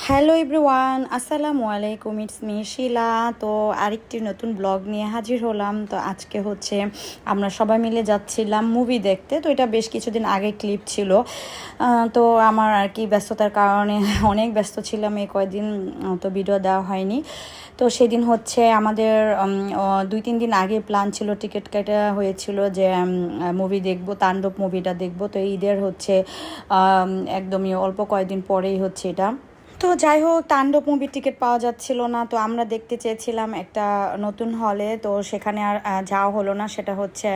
Hello everyone, আসসালামু আলাইকুম। It's me শিলা। তো আরেকটি নতুন ব্লগ নিয়ে হাজির হলাম। তো আজকে হচ্ছে আমরা সবাই মিলে যাচ্ছিলাম মুভি দেখতে। তো এটা বেশ কিছুদিন আগে ক্লিপ ছিল। তো আমার আর কি ব্যস্ততার কারণে অনেক ব্যস্ত ছিলাম এই কয়দিন, তো ভিডিও দেওয়া হয়নি। তো সেদিন হচ্ছে আমাদের 2-3 দিন আগে প্ল্যান ছিল, টিকিট কাটা হয়েছিল যে মুভি দেখবো, তাণ্ডব মুভিটা দেখবো। তো ঈদের হচ্ছে একদমই অল্প কয়েকদিন পরেই হচ্ছে এটা। তো যাই হোক, তাণ্ডব মুভির টিকিট পাওয়া যাচ্ছিল না। তো আমরা দেখতে চেয়েছিলাম একটা নতুন হলে, তো সেখানে আর যাওয়া হলো না। সেটা হচ্ছে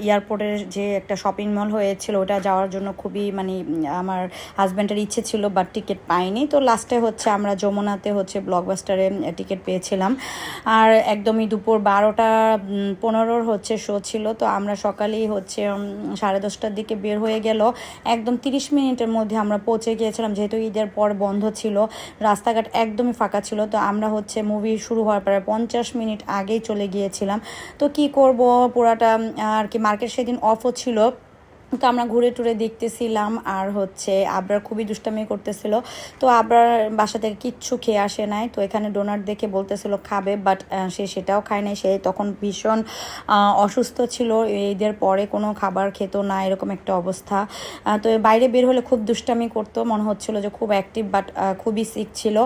এয়ারপোর্টের যে একটা শপিং মল হয়েছিল, ওটা যাওয়ার জন্য খুবই মানে আমার হাজব্যান্ডের ইচ্ছে ছিল, বাট টিকিট পাইনি। তো লাস্টে হচ্ছে আমরা যমুনাতে হচ্ছে ব্লকবাস্টারে টিকিট পেয়েছিলাম। আর একদমই দুপুর 12টা 15 হচ্ছে শো ছিল। তো আমরা সকালেই হচ্ছে 10:30টার দিকে বের হয়ে গেল। একদম 30 মিনিটের মধ্যে আমরা পৌঁছে গিয়েছিলাম, যেহেতু ঈদের পর বন্ধ ছিল, রাস্তাঘাট একদমই ফাঁকা ছিল। তো আমরা হচ্ছে মুভি শুরু হওয়ার পরে 50 মিনিট আগেই চলে গিয়েছিলাম। তো কি করব, পুরাটা আর কি মার্কেট সেদিন অফও ছিল। তো আমরা ঘুরে টুরে দেখতেছিলাম, আর হচ্ছে আবরার খুবই দুষ্টামি করতেছিল। তো আবরার বাসা থেকে কিচ্ছু খেয়ে আসে নাই। তো এখানে ডোনাট দেখে বলতেছিল খাবে, বাট সে সেটাও খায় নাই। সে তখন ভীষণ অসুস্থ ছিল, ঈদের পরে কোনো খাবার খেত না, এরকম একটা অবস্থা। তো বাইরে বের হলে খুব দুষ্টামি করতো, মনে হচ্ছিল যে খুব অ্যাক্টিভ, বাট খুবই সিক ছিল।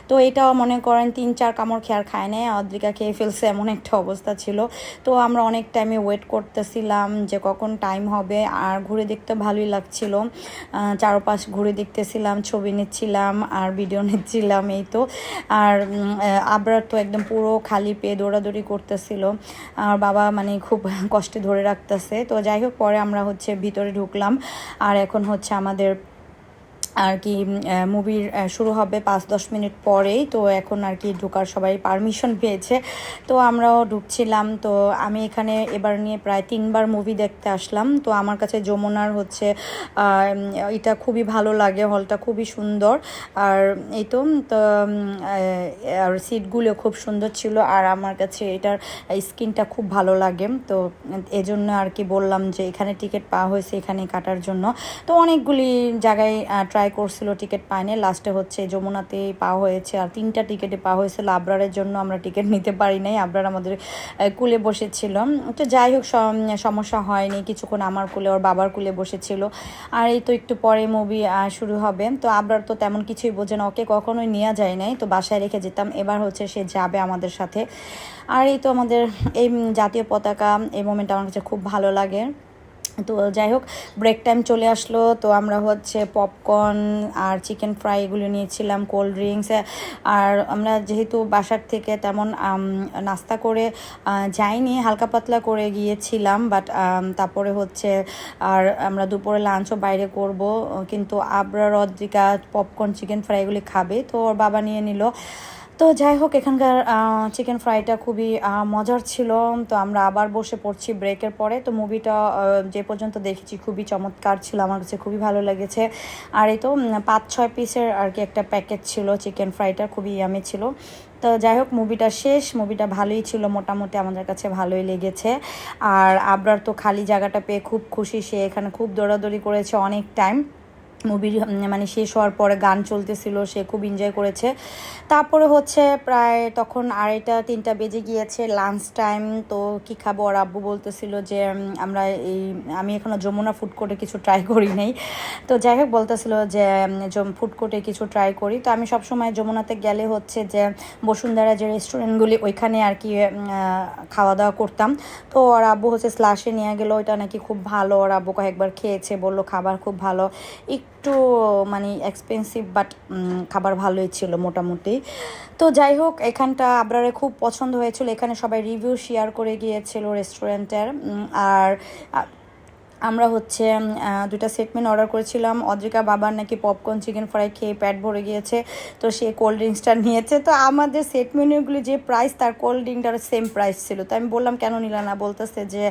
তো এটাও মনে করেন 3-4 কামড় খেয়ার খায় নাই, অদ্রিকা খেয়ে ফেলছে, এমন একটা অবস্থা ছিল। তো আমরা অনেক টাইমে ওয়েট করতেছিলাম যে কখন টাইম হবে। আর ঘুরে দেখতে ভালোই লাগছিল, চারপাশ ঘুরে দেখতেছিলাম, ছবি নিচ্ছিলাম আর ভিডিও নিচ্ছিলাম, এই তো। আর আবরার তো একদম পুরো খালি পেয়ে দৌড়াদৌড়ি করতেছিল, আর বাবা মানে খুব কষ্টে ধরে রাখতেছে। তো যাই হোক, পরে আমরা হচ্ছে ভিতরে ঢুকলাম। আর এখন হচ্ছে আমাদের আর কি মুভির শুরু হবে 5-10 মিনিট পরেই। তো এখন আর কি ঢোকার সবাই পারমিশন পেয়েছে, তো আমরাও ঢুকছিলাম। তো আমি এখানে এবার নিয়ে প্রায় 3বার মুভি দেখতে আসলাম। তো আমার কাছে যমুনার হচ্ছে এটা খুবই ভালো লাগে, হলটা খুবই সুন্দর। আর এই তো তো আর সিটগুলো খুব সুন্দর ছিল, আর আমার কাছে এটার স্কিনটা খুব ভালো লাগে। তো এজন্য আর কি বললাম যে এখানে টিকিট পাওয়া হয়েছে, এখানে কাটার জন্য। তো অনেকগুলি জায়গায় ট্রাই করছিল, টিকিট পায়নি। লাস্টে হচ্ছে যমুনাতেই পাওয়া হয়েছে, আর 3টা টিকিটে পাওয়া হয়েছিল। আবরারের জন্য আমরা টিকিট নিতে পারি নাই, আবরার আমাদের কুলে বসেছিল। তো যাই হোক, সমস্যা হয়নি, কিছুক্ষণ আমার কুলে ওর বাবার কুলে বসেছিল। আর এই তো একটু পরে মুভি শুরু হবে। তো আবরার তো তেমন কিছুই বোঝে না, ওকে কখনোই নেওয়া যায় নাই, তো বাসায় রেখে যেতাম। এবার হচ্ছে সে যাবে আমাদের সাথে। আর এই তো আমাদের এই জাতীয় পতাকা, এই মোমেন্ট আমার কাছে খুব ভালো লাগে। তো যাই হোক, ব্রেক টাইম চলে আসলো। তো আমরা হচ্ছে পপকর্ন আর চিকেন ফ্রাই এগুলো নিয়েছিলাম, কোল্ড ড্রিঙ্কস। আর আমরা যেহেতু বাসার থেকে তেমন নাস্তা করে যাইনি, হালকা পাতলা করে গিয়েছিলাম, বাট তারপরে হচ্ছে আর আমরা দুপুরে লাঞ্চও বাইরে করব। কিন্তু Abrar Adrika popcorn chicken fry এগুলি খাবে, তো ওর বাবা নিয়ে নিল। তো যাই হোক, এখানকার চিকেন ফ্রাইটা খুবই মজার ছিল। তো আমরা আবার বসে পড়ছি ব্রেকের পরে। তো মুভিটা যে পর্যন্ত দেখেছি খুবই চমৎকার ছিল, আমার কাছে খুবই ভালো লেগেছে। আর এই তো 5-6 পিসের আর কি একটা প্যাকেট ছিল চিকেন ফ্রাইটা, খুবই ইয়ামি ছিল। তো যাই হোক, মুভিটা শেষ, মুভিটা ভালোই ছিল, মোটামুটি আমাদের কাছে ভালোই লেগেছে। আর আবরার তো খালি জায়গাটা পেয়ে খুব খুশি, সে এখানে খুব দৌড়াদৌড়ি করেছে অনেক টাইম। মুভির মানে শেষ হওয়ার পরে গান চলতেছিল, সে খুব এনজয় করেছে। তারপরে হচ্ছে প্রায় তখন 2:30-3টা বেজে গিয়েছে, লাঞ্চ টাইম। তো কি খাবো, আর আব্বু বলতেছিল যে আমরা আমি এখনও যমুনা ফুড কোর্টে কিছু ট্রাই করি নাই। তো যাই হোক, বলতেছিল যে ফুড কোর্টে কিছু ট্রাই করি। তো আমি সবসময় যমুনাতে গেলে হচ্ছে যে বসুন্ধরা যে রেস্টুরেন্টগুলি, ওইখানে আর কি খাওয়া দাওয়া করতাম। তো ওর আব্বু হচ্ছে স্লাশে নিয়ে গেলো, ওইটা নাকি খুব ভালো। ওর আব্বু কয়েকবার খেয়েছে, বললো খাবার খুব ভালো, একটু মানে এক্সপেন্সিভ, বাট খাবার ভালোই ছিল মোটামুটি। তো যাই হোক, এখানটা আবরারে খুব পছন্দ হয়েছিল, এখানে সবাই রিভিউ শেয়ার করে গিয়েছিল রেস্টুরেন্টের। আর আমরা হচ্ছে 2টা সেট মেনু অর্ডার করেছিলাম। অদ্রিকা বাবার নাকি পপকর্ন চিকেন ফ্রাই খেয়ে পেট ভরে গিয়েছে, তো সে কোল্ড ড্রিঙ্কসটা নিয়েছে। তো আমাদের সেট মেনুগুলি যে প্রাইস, তার কোল্ড ড্রিঙ্কটার সেম প্রাইস ছিল। তো আমি বললাম কেন নিলা না, বলতেছে যে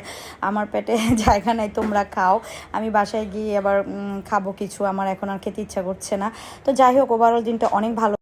আমার পেটে জায়গা নাই, তোমরা খাও, আমি বাসায় গিয়ে আবার খাবো কিছু, আমার এখন আর খেতে ইচ্ছা করছে না। তো যাই হোক, ওভারঅল দিনটা অনেক ভালো।